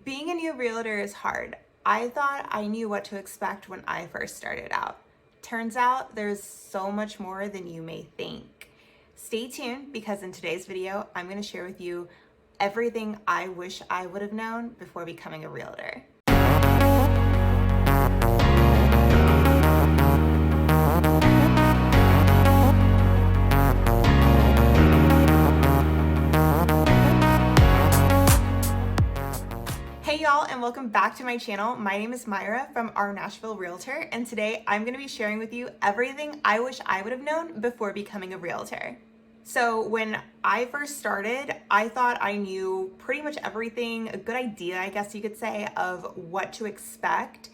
Being a new realtor is hard. I thought I knew what to expect when I first started out. Turns out there's so much more than you may think. Stay tuned because in today's video, I'm going to share with you everything I wish I would have known before becoming a realtor. Hey y'all, and welcome back to my channel. My name is Myra from our Nashville Realtor, and today I'm going to be sharing with you everything I wish I would have known before becoming a realtor. So when I first started, I thought I knew pretty much everything, a good idea, I guess you could say, of what to expect.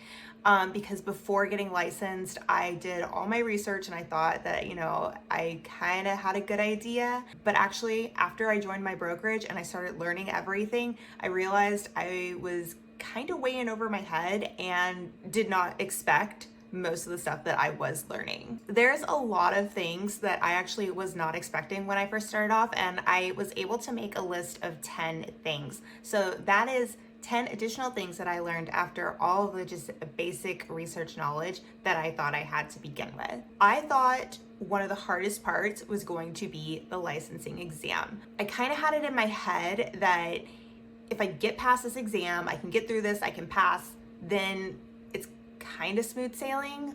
Because before getting licensed, I did all my research and I thought that, I kind of had a good idea. But actually, after I joined my brokerage and I started learning everything, I realized I was kind of way in over my head and did not expect most of the stuff that I was learning. There's a lot of things that I actually was not expecting when I first started off, and I was able to make a list of 10 things. So that is 10 additional things that I learned after all of the just basic research knowledge that I thought I had to begin with. I thought one of the hardest parts was going to be the licensing exam. I kind of had it in my head that if I get past this exam, I can get through this, I can pass, then it's kind of smooth sailing.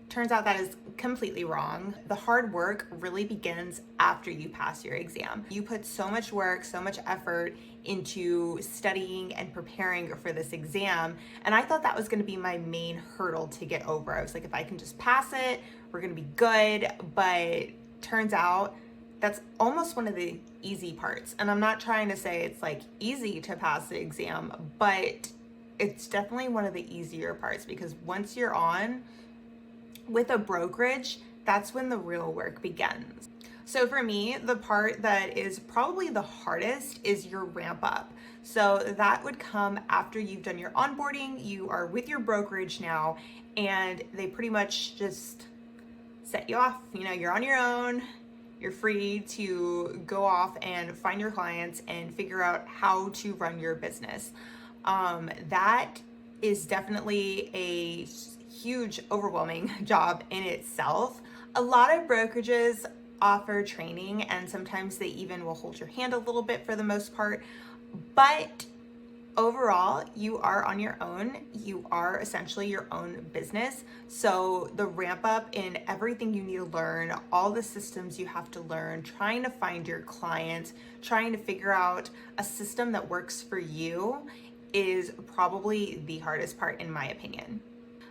Turns out that is completely wrong. The hard work really begins after you pass your exam. You put so much work, so much effort into studying and preparing for this exam, and I thought that was going to be my main hurdle to get over. I was like, if I can just pass it, we're going to be good. But turns out that's almost one of the easy parts. And I'm not trying to say it's like easy to pass the exam, but it's definitely one of the easier parts, because once you're on with a brokerage, that's when the real work begins. So for me, the part that is probably the hardest is your ramp up. So that would come after you've done your onboarding, you are with your brokerage now, and they pretty much just set you off. You're on your own. You're free to go off and find your clients and figure out how to run your business. That is definitely a huge, overwhelming job in itself. A lot of brokerages offer training, and sometimes they even will hold your hand a little bit for the most part. But overall, you are on your own. You are essentially your own business. So the ramp up in everything you need to learn, all the systems you have to learn, trying to find your clients, trying to figure out a system that works for you is probably the hardest part, in my opinion.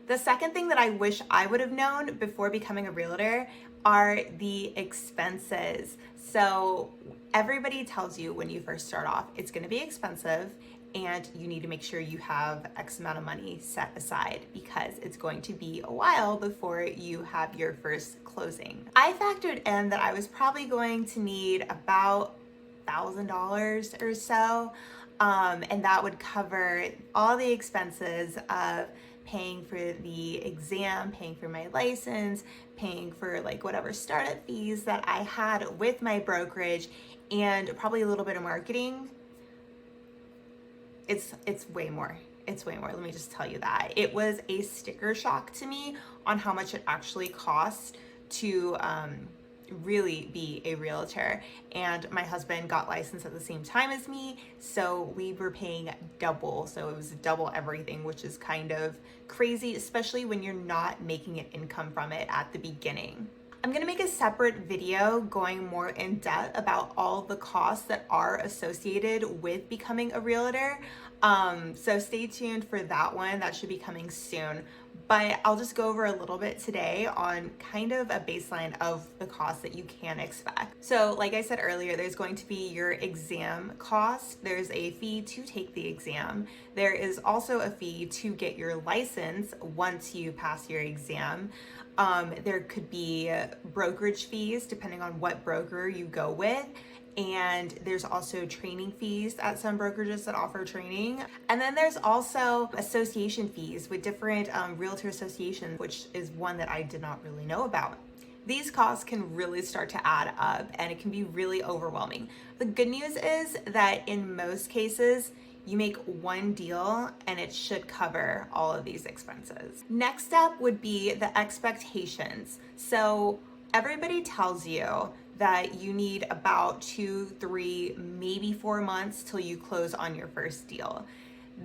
The second thing that I wish I would have known before becoming a realtor are the expenses. So everybody tells you when you first start off, it's going to be expensive and you need to make sure you have X amount of money set aside because it's going to be a while before you have your first closing. I factored in that I was probably going to need about $1,000 or so. And that would cover all the expenses of paying for the exam, paying for my license, paying for like whatever startup fees that I had with my brokerage, and probably a little bit of marketing. It's way more. It's way more. Let me just tell you that. It was a sticker shock to me on how much it actually costs to really be a realtor. And my husband got licensed at the same time as me, so we were paying double. So it was double everything, which is kind of crazy, especially when you're not making an income from it at the beginning. I'm gonna make a separate video going more in depth about all the costs that are associated with becoming a realtor. So stay tuned for that one. That should be coming soon. But I'll just go over a little bit today on kind of a baseline of the costs that you can expect. So like I said earlier, there's going to be your exam cost. There's a fee to take the exam. There is also a fee to get your license once you pass your exam. There could be brokerage fees depending on what broker you go with. And there's also training fees at some brokerages that offer training. And then there's also association fees with different realtor associations, which is one that I did not really know about. These costs can really start to add up and it can be really overwhelming. The good news is that in most cases, you make one deal and it should cover all of these expenses. Next up would be the expectations. So everybody tells you that you need about 2, 3, maybe 4 months till you close on your first deal.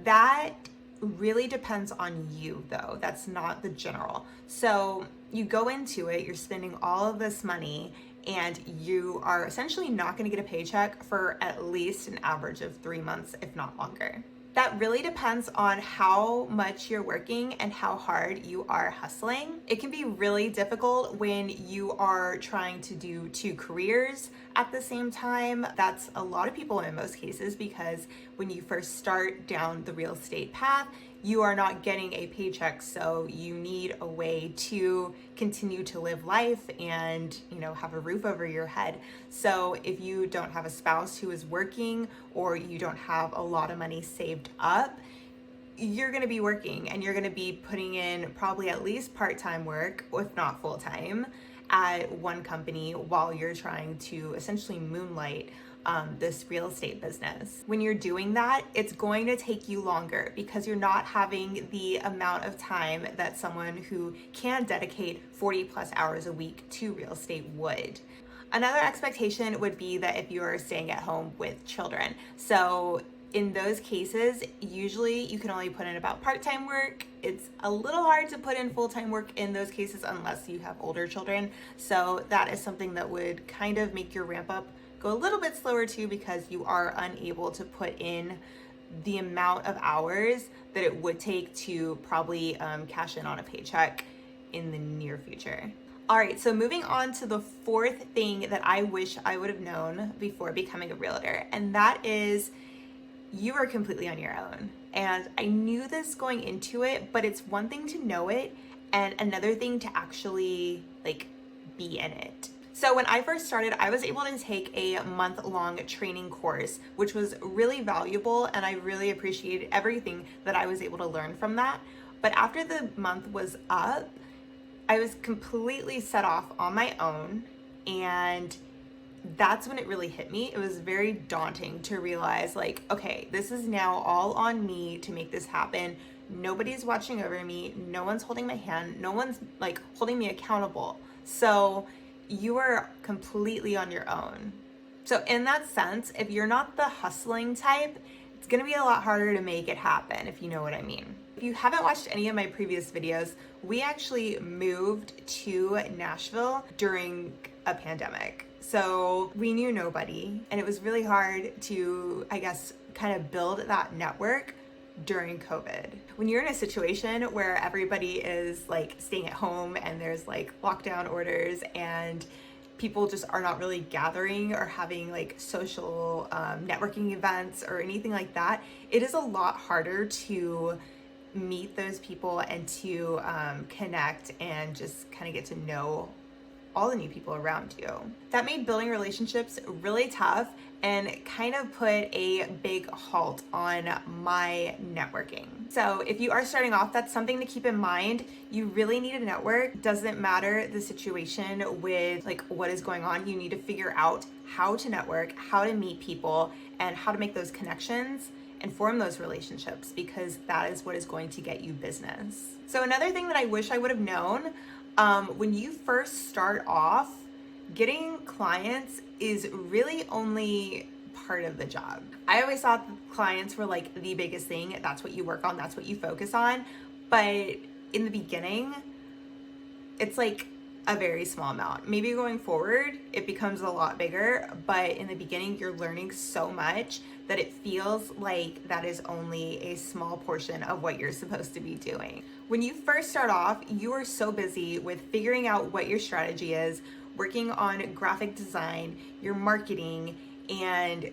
That really depends on you though. That's not the general. So you go into it, you're spending all of this money, and you are essentially not going to get a paycheck for at least an average of 3 months, if not longer. That really depends on how much you're working and how hard you are hustling. It can be really difficult when you are trying to do 2 careers at the same time. That's a lot of people in most cases, because when you first start down the real estate path, you are not getting a paycheck, so you need a way to continue to live life and, have a roof over your head. So if you don't have a spouse who is working, or you don't have a lot of money saved up, you're going to be working, and you're going to be putting in probably at least part-time work, if not full-time, at one company while you're trying to essentially moonlight this real estate business. When you're doing that, it's going to take you longer because you're not having the amount of time that someone who can dedicate 40 plus hours a week to real estate would. Another expectation would be that if you're staying at home with children. So in those cases, usually you can only put in about part-time work. It's a little hard to put in full-time work in those cases unless you have older children. So that is something that would kind of make your ramp up go a little bit slower too, because you are unable to put in the amount of hours that it would take to probably cash in on a paycheck in the near future. All right, so moving on to the 4th thing that I wish I would have known before becoming a realtor, and that is you are completely on your own. And I knew this going into it, but it's one thing to know it and another thing to actually be in it. So when I first started, I was able to take a month-long training course, which was really valuable, and I really appreciated everything that I was able to learn from that. But after the month was up, I was completely set off on my own, and that's when it really hit me. It was very daunting to realize, okay, this is now all on me to make this happen. Nobody's watching over me. No one's holding my hand. No one's holding me accountable. So you are completely on your own. So in that sense, if you're not the hustling type, it's gonna be a lot harder to make it happen, if you know what I mean. If you haven't watched any of my previous videos, we actually moved to Nashville during a pandemic. So we knew nobody, and it was really hard to, kind of build that network during COVID. When you're in a situation where everybody is staying at home and there's lockdown orders and people just are not really gathering or having social networking events or anything like that, it is a lot harder to meet those people and to connect and just kind of get to know all the new people around you. That made building relationships really tough and kind of put a big halt on my networking. So if you are starting off, that's something to keep in mind. You really need a network. Doesn't matter the situation with what is going on. You need to figure out how to network, how to meet people, and how to make those connections and form those relationships, because that is what is going to get you business. So another thing that I wish I would have known, when you first start off, getting clients is really only part of the job. I always thought clients were the biggest thing. That's what you work on, that's what you focus on. But in the beginning, it's a very small amount. Maybe going forward, it becomes a lot bigger, but in the beginning, you're learning so much that it feels like that is only a small portion of what you're supposed to be doing. When you first start off, you are so busy with figuring out what your strategy is, working on graphic design, your marketing, and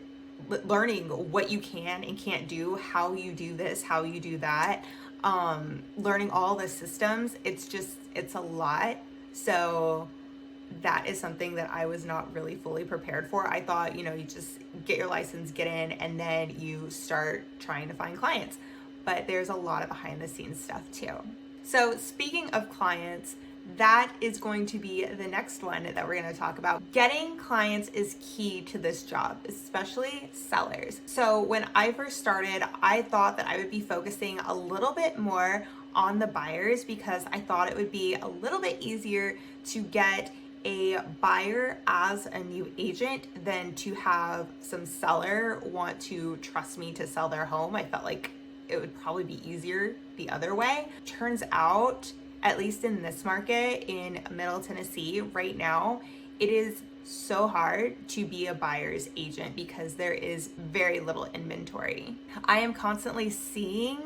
learning what you can and can't do, how you do this, how you do that, learning all the systems. It's a lot. So that is something that I was not really fully prepared for. I thought, you just get your license, get in, and then you start trying to find clients. But there's a lot of behind the scenes stuff too. So speaking of clients, that is going to be the next one that we're going to talk about. Getting clients is key to this job, especially sellers. So when I first started, I thought that I would be focusing a little bit more on the buyers because I thought it would be a little bit easier to get a buyer as a new agent than to have some seller want to trust me to sell their home. I felt like it would probably be easier the other way. Turns out, at least in this market in Middle Tennessee right now, it is so hard to be a buyer's agent because there is very little inventory. I am constantly seeing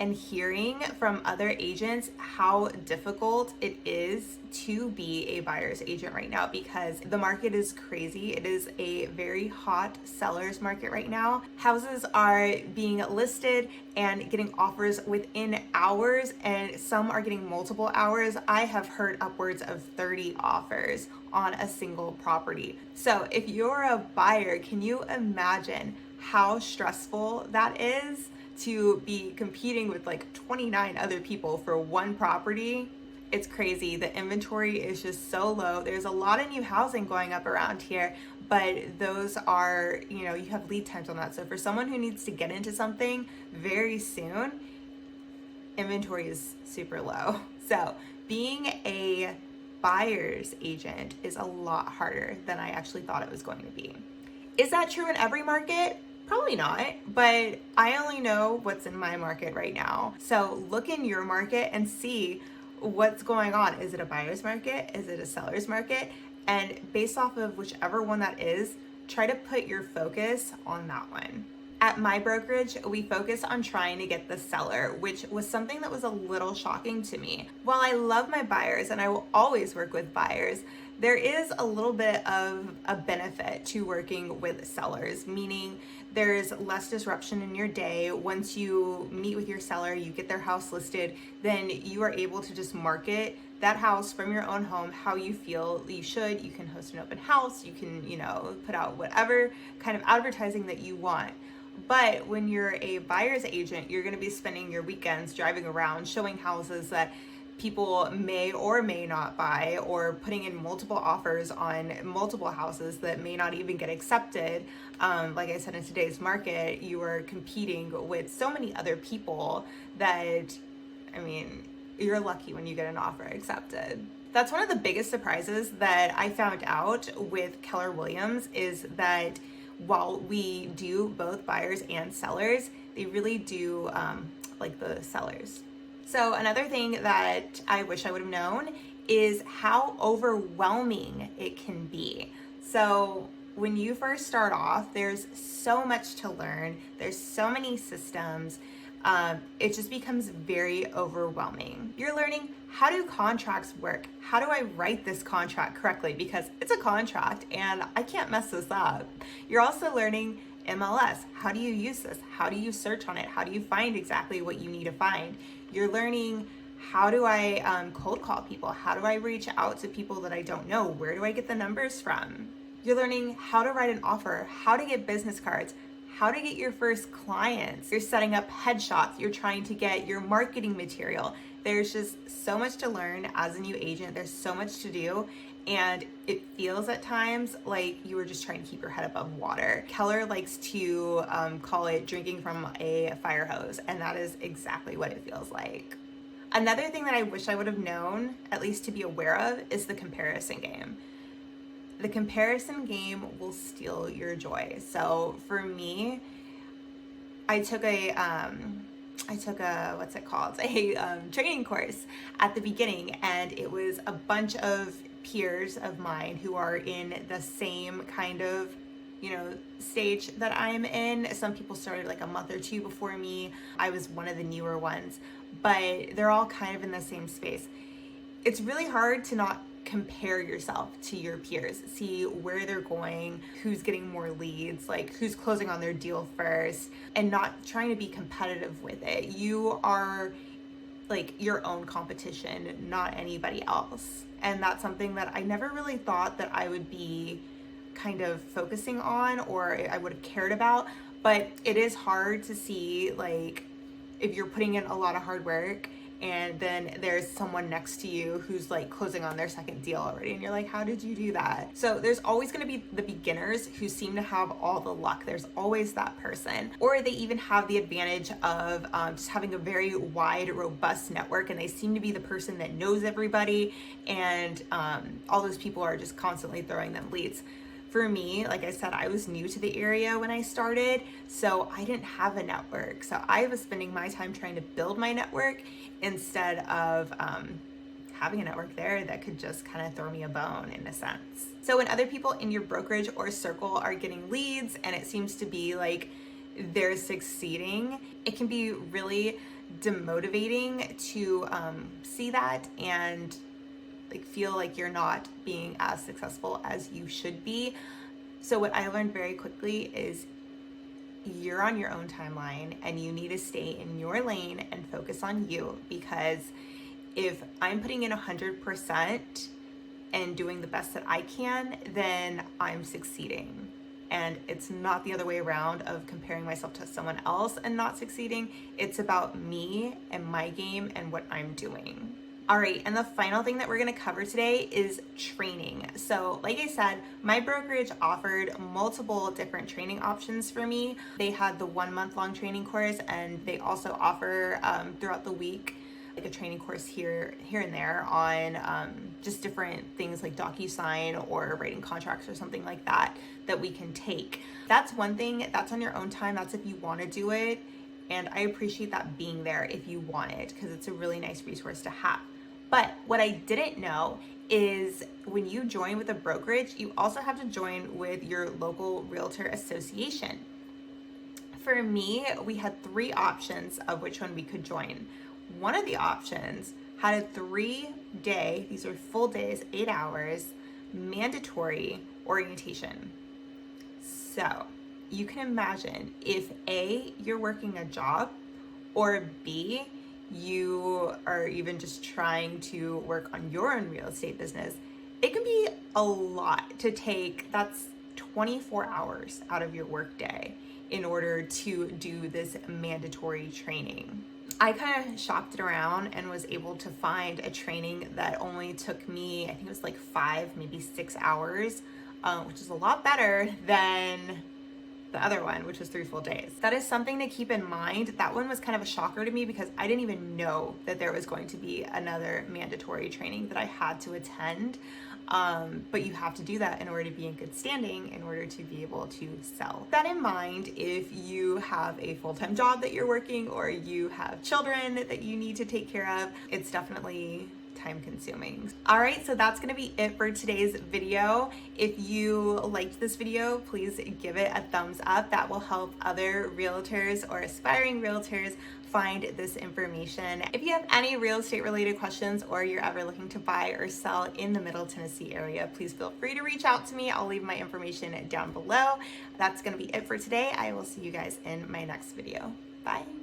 and hearing from other agents how difficult it is to be a buyer's agent right now because the market is crazy. It is a very hot seller's market right now. Houses are being listed and getting offers within hours, and some are getting multiple hours. I have heard upwards of 30 offers on a single property. So if you're a buyer, can you imagine how stressful that is to be competing with like 29 other people for one property? It's crazy. The inventory is just so low. There's a lot of new housing going up around here, but those are, you have lead times on that. So for someone who needs to get into something very soon, inventory is super low. So being a buyer's agent is a lot harder than I actually thought it was going to be. Is that true in every market? Probably not, but I only know what's in my market right now. So look in your market and see what's going on. Is it a buyer's market? Is it a seller's market? And based off of whichever one that is, try to put your focus on that one. At my brokerage, we focus on trying to get the seller, which was something that was a little shocking to me. While I love my buyers and I will always work with buyers, there is a little bit of a benefit to working with sellers, meaning there's less disruption in your day. Once you meet with your seller, you get their house listed, then you are able to just market that house from your own home how you feel you should. You can host an open house, you can, put out whatever kind of advertising that you want. But when you're a buyer's agent, you're going to be spending your weekends driving around showing houses that people may or may not buy, or putting in multiple offers on multiple houses that may not even get accepted. Like I said, in today's market, you are competing with so many other people that, you're lucky when you get an offer accepted. That's one of the biggest surprises that I found out with Keller Williams, is that while we do both buyers and sellers, they really do like the sellers. So another thing that I wish I would have known is how overwhelming it can be. So when you first start off, there's so much to learn. There's so many systems. It just becomes very overwhelming. You're learning, how do contracts work? How do I write this contract correctly? Because it's a contract and I can't mess this up. You're also learning MLS. How do you use this? How do you search on it? How do you find exactly what you need to find? You're learning, how do I cold call people? How do I reach out to people that I don't know? Where do I get the numbers from? You're learning how to write an offer, how to get business cards, how to get your first clients. You're setting up headshots. You're trying to get your marketing material. There's just so much to learn as a new agent. There's so much to do. And it feels at times like you are just trying to keep your head above water. Keller likes to call it drinking from a fire hose, and that is exactly what it feels like. Another thing that I wish I would have known, at least to be aware of, is the comparison game. The comparison game will steal your joy. So for me, I took a training course at the beginning, and it was a bunch of peers of mine who are in the same kind of stage that I'm in. Some people started like a month or two before me. I was one of the newer ones, but they're all kind of in the same space. It's really hard to not compare yourself to your peers, see where they're going, who's getting more leads, like who's closing on their deal first, and not trying to be competitive with it. You are like your own competition, not anybody else. And that's something that I never really thought that I would be kind of focusing on, or I would have cared about. But it is hard to see, like, if you're putting in a lot of hard work and then there's someone next to you who's like closing on their second deal already, and you're like, how did you do that? So there's always going to be the beginners who seem to have all the luck. There's always that person, or they even have the advantage of just having a very wide, robust network, and they seem to be the person that knows everybody, and all those people are just constantly throwing them leads. For me, like I said, I was new to the area when I started, so I didn't have a network. So I was spending my time trying to build my network instead of having a network there that could just kind of throw me a bone in a sense. So when other people in your brokerage or circle are getting leads and it seems to be like they're succeeding, it can be really demotivating to see that and like feel like you're not being as successful as you should be. So what I learned very quickly is you're on your own timeline and you need to stay in your lane and focus on you, because if I'm putting in 100% and doing the best that I can, then I'm succeeding. And it's not the other way around of comparing myself to someone else and not succeeding. It's about me and my game and what I'm doing. All right, and the final thing that we're gonna cover today is training. So like I said, my brokerage offered multiple different training options for me. They had the 1 month long training course, and they also offer throughout the week like a training course here and there on just different things like DocuSign or writing contracts or something like that we can take. That's one thing, that's on your own time, that's if you wanna do it. And I appreciate that being there if you want it, because it's a really nice resource to have. But what I didn't know is when you join with a brokerage, you also have to join with your local realtor association. For me, we had 3 options of which one we could join. One of the options had a 3-day, these are full days, 8 hours, mandatory orientation. So you can imagine if A, you're working a job, or B, you are even just trying to work on your own real estate business, it can be a lot to take. That's 24 hours out of your workday in order to do this mandatory training. I kind of shopped it around and was able to find a training that only took me, I think it was like 5, maybe 6 hours, which is a lot better than the other one, which was 3 full days. That is something to keep in mind. That one was kind of a shocker to me because I didn't even know that there was going to be another mandatory training that I had to attend. But you have to do that in order to be in good standing, in order to be able to sell. That in mind, if you have a full-time job that you're working or you have children that you need to take care of, it's definitely time consuming. All right, so that's gonna be it for today's video. If you liked this video, please give it a thumbs up. That will help other realtors or aspiring realtors find this information. If you have any real estate related questions or you're ever looking to buy or sell in the Middle Tennessee area, please feel free to reach out to me. I'll leave my information down below. That's gonna be it for today. I will see you guys in my next video. Bye.